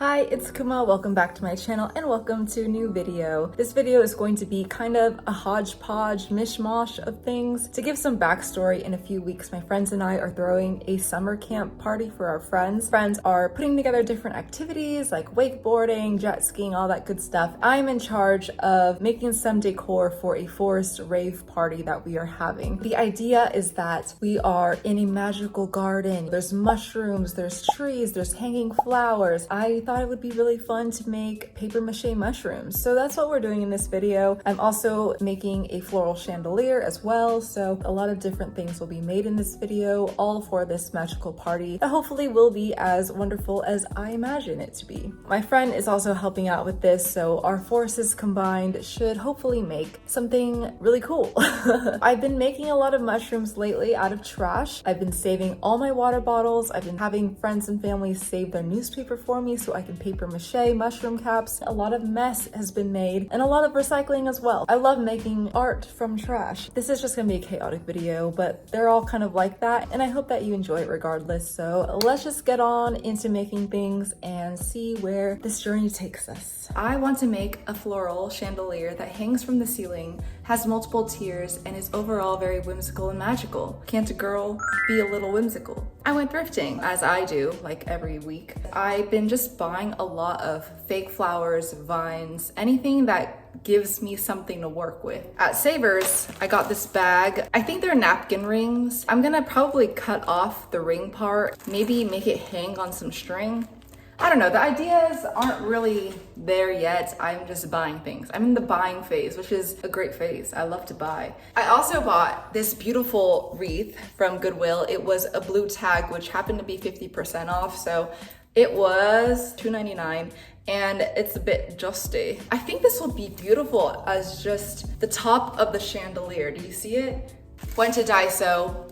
Hi, it's Kuma. Welcome back to my channel and welcome to a new video. This video is going to be kind of a hodgepodge mishmash of things. To give some backstory, in a few weeks my friends and I are throwing a summer camp party for our friends. Friends are putting together different activities like wakeboarding, jet skiing, all that good stuff. I'm in charge of making some decor for a forest rave party that we are having. The idea is that we are in a magical garden. There's mushrooms, there's trees, there's hanging flowers. I thought it would be really fun to make paper mache mushrooms. So that's what we're doing in this video. I'm also making a floral chandelier as well. So a lot of different things will be made in this video, all for this magical party that hopefully will be as wonderful as I imagine it to be. My friend is also helping out with this, so our forces combined should hopefully make something really cool. I've been making a lot of mushrooms lately out of trash. I've been saving all my water bottles. I've been having friends and family save their newspaper for me so I can paper mache mushroom caps. A lot of mess has been made and a lot of recycling as well. I love making art from trash. This is just gonna be a chaotic video, but they're all kind of like that, and I hope that you enjoy it regardless. So let's just get on into making things and see where this journey takes us. I want to make a floral chandelier that hangs from the ceiling, has multiple tiers, and is overall very whimsical and magical. Can't a girl be a little whimsical? I went thrifting, as I do, like every week. I've been just buying a lot of fake flowers, vines, anything that gives me something to work with. At Savers, I got this bag. I think they're napkin rings. I'm gonna probably cut off the ring part, maybe make it hang on some string. I don't know, the ideas aren't really there yet. I'm just buying things. I'm in the buying phase, which is a great phase. I love to buy. I also bought this beautiful wreath from Goodwill. It was a blue tag, which happened to be 50% off. So it was $2.99 and it's a bit dusty. I think this will be beautiful as just the top of the chandelier. Do you see it? Went to Daiso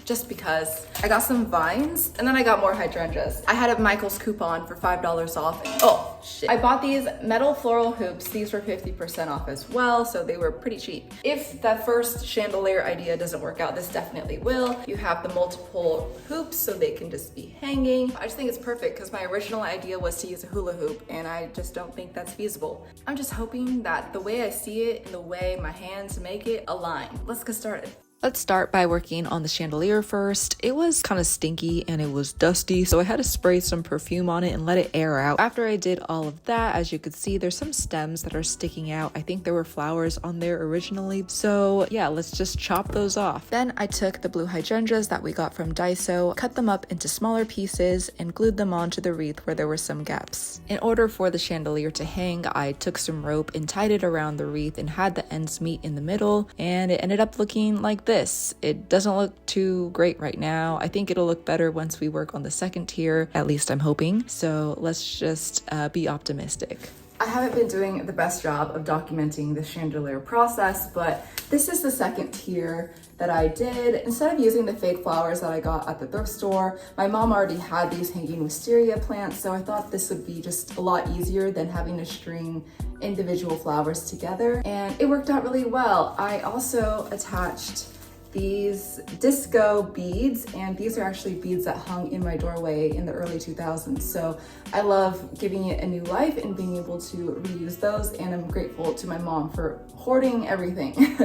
just because. I got some vines and then I got more hydrangeas. I had a Michael's coupon for $5 off. Oh shit. I bought these metal floral hoops. These were 50% off as well, so they were pretty cheap. If that first chandelier idea doesn't work out, this definitely will. You have the multiple hoops so they can just be hanging. I just think it's perfect because my original idea was to use a hula hoop and I just don't think that's feasible. I'm just hoping that the way I see it and the way my hands make it align. Let's get started. Let's start by working on the chandelier first. It was kind of stinky and it was dusty, so I had to spray some perfume on it and let it air out. After I did all of that, as you could see, there's some stems that are sticking out. I think there were flowers on there originally. So yeah, let's just chop those off. Then I took the blue hydrangeas that we got from Daiso, cut them up into smaller pieces, and glued them onto the wreath where there were some gaps. In order for the chandelier to hang, I took some rope and tied it around the wreath and had the ends meet in the middle, and it ended up looking like this. It doesn't look too great right now. I think it'll look better once we work on the second tier, at least I'm hoping. So let's just be optimistic. I haven't been doing the best job of documenting the chandelier process, but this is the second tier that I did. Instead of using the fake flowers that I got at the thrift store, my mom already had these hanging wisteria plants, so I thought this would be just a lot easier than having to string individual flowers together, and it worked out really well. I also attached these disco beads, and these are actually beads that hung in my doorway in the early 2000s. So I love giving it a new life and being able to reuse those, and I'm grateful to my mom for hoarding everything.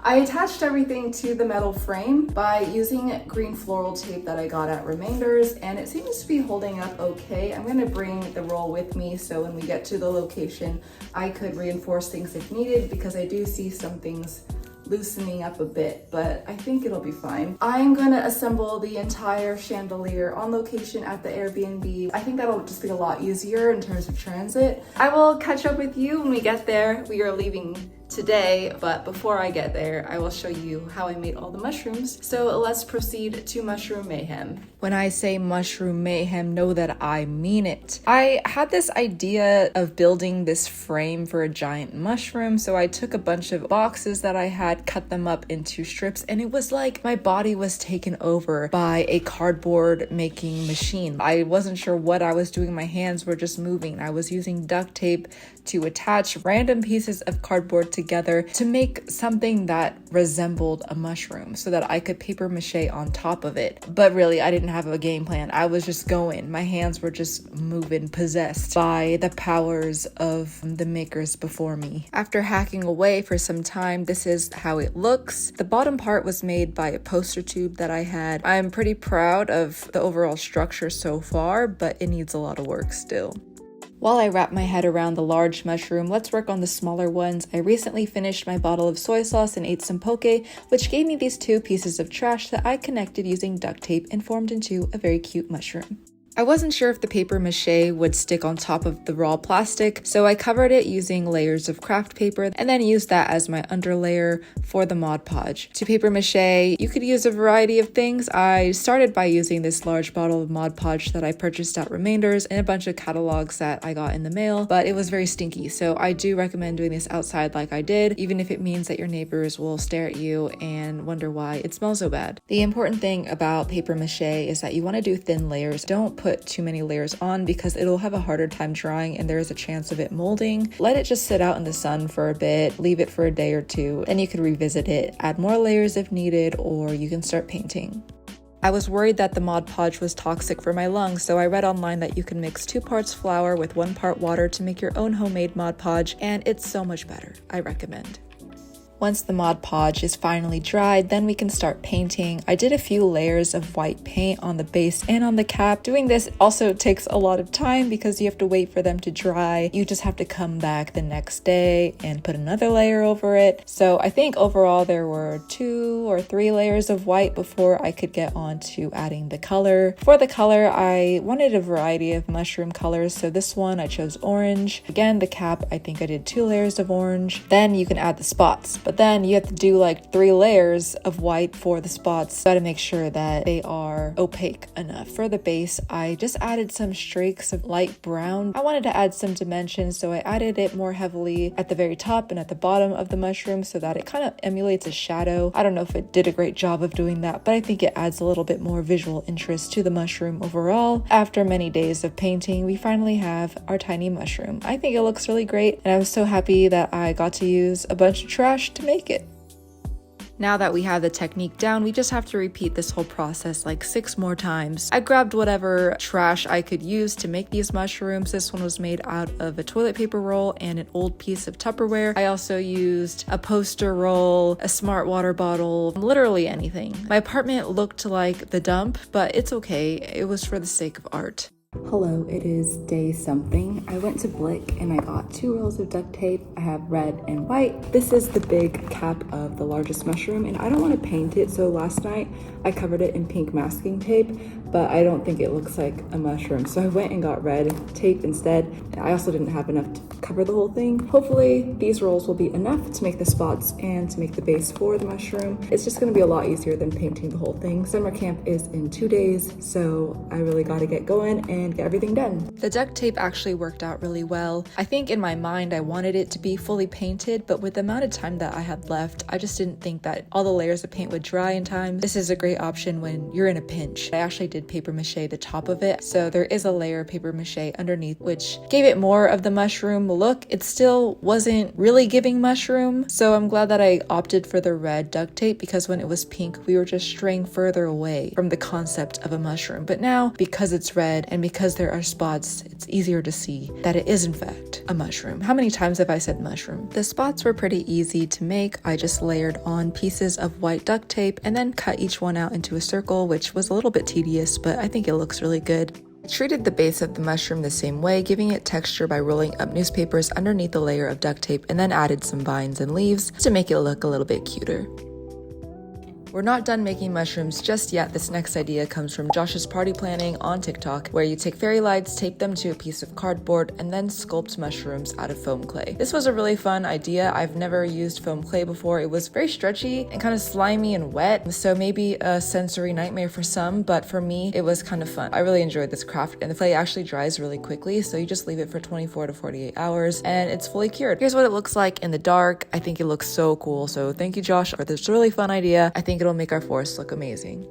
I attached everything to the metal frame by using green floral tape that I got at Remainders, and it seems to be holding up okay. I'm gonna bring the roll with me so when we get to the location, I could reinforce things if needed, because I do see some things loosening up a bit, but I think it'll be fine. I'm gonna assemble the entire chandelier on location at the Airbnb. I think that'll just be a lot easier in terms of transit. I will catch up with you when we get there. We are leaving today, but before I get there, I will show you how I made all the mushrooms. So let's proceed to mushroom mayhem. When I say mushroom mayhem, know that I mean it. I had this idea of building this frame for a giant mushroom, so I took a bunch of boxes that I had, cut them up into strips, and it was like my body was taken over by a cardboard making machine. I wasn't sure what I was doing. My hands were just moving. I was using duct tape to attach random pieces of cardboard together to make something that resembled a mushroom so that I could paper mache on top of it. But really, I didn't have a game plan. I was just going. My hands were just moving, possessed by the powers of the makers before me. After hacking away for some time, this is how it looks. The bottom part was made by a poster tube that I had. I'm pretty proud of the overall structure so far, but it needs a lot of work still. While I wrap my head around the large mushroom, let's work on the smaller ones. I recently finished my bottle of soy sauce and ate some poke, which gave me these two pieces of trash that I connected using duct tape and formed into a very cute mushroom. I wasn't sure if the paper mache would stick on top of the raw plastic, so I covered it using layers of craft paper and then used that as my underlayer for the Mod Podge. To paper mache, you could use a variety of things. I started by using this large bottle of Mod Podge that I purchased at Remainders and a bunch of catalogs that I got in the mail, but it was very stinky, so I do recommend doing this outside like I did, even if it means that your neighbors will stare at you and wonder why it smells so bad. The important thing about paper mache is that you want to do thin layers. Don't put too many layers on because it'll have a harder time drying and there is a chance of it molding. Let it just sit out in the sun for a bit, leave it for a day or two, then you could revisit it, add more layers if needed, or you can start painting. I was worried that the Mod Podge was toxic for my lungs, so I read online that you can mix 2 parts flour with 1 part water to make your own homemade Mod Podge, and it's so much better. I recommend. Once the Mod Podge is finally dried, then we can start painting. I did a few layers of white paint on the base and on the cap. Doing this also takes a lot of time because you have to wait for them to dry. You just have to come back the next day and put another layer over it. So I think overall there were 2 or 3 layers of white before I could get on to adding the color. For the color, I wanted a variety of mushroom colors, so this one I chose orange. Again, the cap, I think I did 2 layers of orange. Then you can add the spots. But then you have to do like 3 layers of white for the spots. Got to make sure that they are opaque enough. For the base, I just added some streaks of light brown. I wanted to add some dimension, so I added it more heavily at the very top and at the bottom of the mushroom so that it kind of emulates a shadow. I don't know if it did a great job of doing that, but I think it adds a little bit more visual interest to the mushroom overall. After many days of painting, we finally have our tiny mushroom. I think it looks really great, and I was so happy that I got to use a bunch of trash to make it. Now that we have the technique down, we just have to repeat this whole process like 6 more times. I grabbed whatever trash I could use to make these mushrooms. This one was made out of a toilet paper roll and an old piece of Tupperware. I also used a poster roll, a smart water bottle, literally anything. My apartment looked like the dump, but it's okay. It was for the sake of art. Hello, it is day something. I went to Blick and I got 2 rolls of duct tape. I have red and white. This is the big cap of the largest mushroom and I don't want to paint it, so last night I covered it in pink masking tape, but I don't think it looks like a mushroom, so I went and got red tape instead. I also didn't have enough to cover the whole thing. Hopefully these rolls will be enough to make the spots and to make the base for the mushroom. It's just going to be a lot easier than painting the whole thing. Summer camp is in 2 days, so I really got to get going and get everything done. The duct tape actually worked out really well. I think in my mind I wanted it to be fully painted, but with the amount of time that I had left, I just didn't think that all the layers of paint would dry in time. This is a great option when you're in a pinch. I actually did paper mache the top of it, so there is a layer of paper mache underneath, which gave it more of the mushroom look. It still wasn't really giving mushroom, so I'm glad that I opted for the red duct tape because when it was pink, we were just straying further away from the concept of a mushroom. But now, because it's red and because there are spots, it's easier to see that it is in fact a mushroom. How many times have I said mushroom? The spots were pretty easy to make. I just layered on pieces of white duct tape and then cut each one out into a circle, which was a little bit tedious, but I think it looks really good. I treated the base of the mushroom the same way, giving it texture by rolling up newspapers underneath the layer of duct tape and then added some vines and leaves to make it look a little bit cuter. We're not done making mushrooms just yet. This next idea comes from Josh's Party Planning on TikTok, where you take fairy lights, tape them to a piece of cardboard, and then sculpt mushrooms out of foam clay. This was a really fun idea. I've never used foam clay before. It was very stretchy and kind of slimy and wet, so maybe a sensory nightmare for some, but for me, it was kind of fun. I really enjoyed this craft, and the clay actually dries really quickly, so you just leave it for 24 to 48 hours, and it's fully cured. Here's what it looks like in the dark. I think it looks so cool, so thank you, Josh, for this really fun idea. I think it'll make our forest look amazing.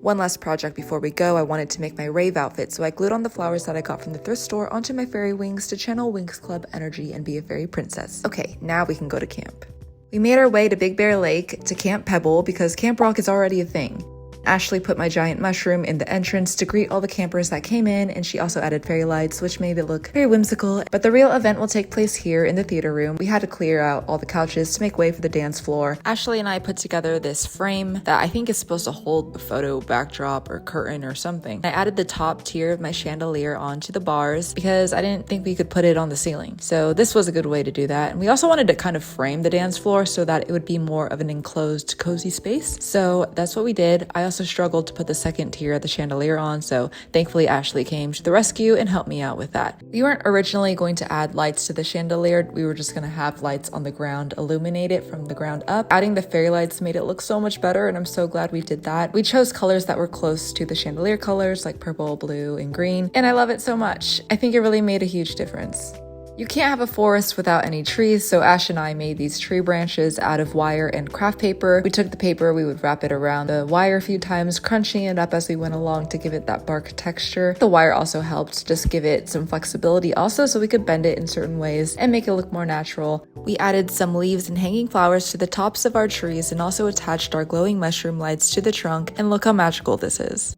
One last project before we go, I wanted to make my rave outfit, so I glued on the flowers that I got from the thrift store onto my fairy wings to channel Winx Club energy and be a fairy princess. Okay, now we can go to camp. We made our way to Big Bear Lake to Camp Pebble because Camp Rock is already a thing. Ashley put my giant mushroom in the entrance to greet all the campers that came in, and she also added fairy lights, which made it look very whimsical. But the real event will take place here in the theater room. We had to clear out all the couches to make way for the dance floor. Ashley and I put together this frame that I think is supposed to hold a photo backdrop or curtain or something. I added the top tier of my chandelier onto the bars because I didn't think we could put it on the ceiling. So this was a good way to do that. And we also wanted to kind of frame the dance floor so that it would be more of an enclosed, cozy space. So that's what we did. I also struggled to put the second tier of the chandelier on, so thankfully Ashley came to the rescue and helped me out with that. We weren't originally going to add lights to the chandelier, we were just going to have lights on the ground illuminate it from the ground up. Adding the fairy lights made it look so much better, and I'm so glad we did that. We chose colors that were close to the chandelier colors like purple, blue, and green, and I love it so much. I think it really made a huge difference. You can't have a forest without any trees, so Ash and I made these tree branches out of wire and craft paper. We took the paper, we would wrap it around the wire a few times, crunching it up as we went along to give it that bark texture. The wire also helped just give it some flexibility also, so we could bend it in certain ways and make it look more natural. We added some leaves and hanging flowers to the tops of our trees and also attached our glowing mushroom lights to the trunk, and look how magical this is.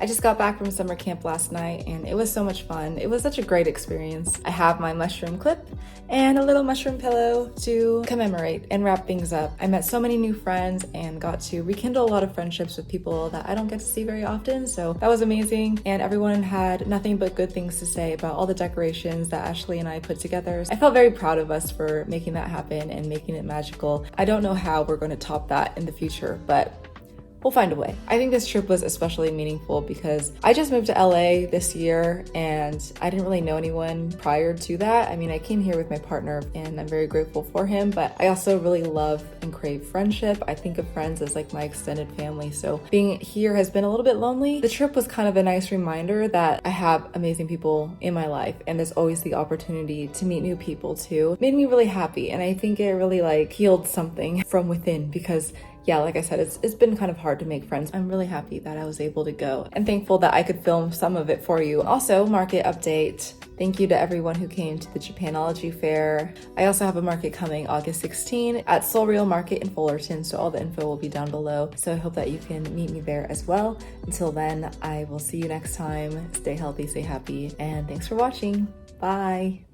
I just got back from summer camp last night and it was so much fun. It was such a great experience. I have my mushroom clip and a little mushroom pillow to commemorate and wrap things up. I met so many new friends and got to rekindle a lot of friendships with people that I don't get to see very often, so that was amazing. And everyone had nothing but good things to say about all the decorations that Ashley and I put together. I felt very proud of us for making that happen and making it magical. I don't know how we're going to top that in the future, but we'll find a way. I think this trip was especially meaningful because I just moved to LA this year and I didn't really know anyone prior to that. I mean, I came here with my partner and I'm very grateful for him, but I also really love and crave friendship. I think of friends as like my extended family, so being here has been a little bit lonely. The trip was kind of a nice reminder that I have amazing people in my life and there's always the opportunity to meet new people too. It made me really happy, and I think it really like healed something from within because yeah, like I said, it's been kind of hard to make friends. I'm really happy that I was able to go and thankful that I could film some of it for you. Also, market update. Thank you to everyone who came to the Japanology Fair. I also have a market coming August 16 at Soul Real Market in Fullerton, so all the info will be down below. So I hope that you can meet me there as well. Until then, I will see you next time. Stay healthy, stay happy, and thanks for watching. Bye.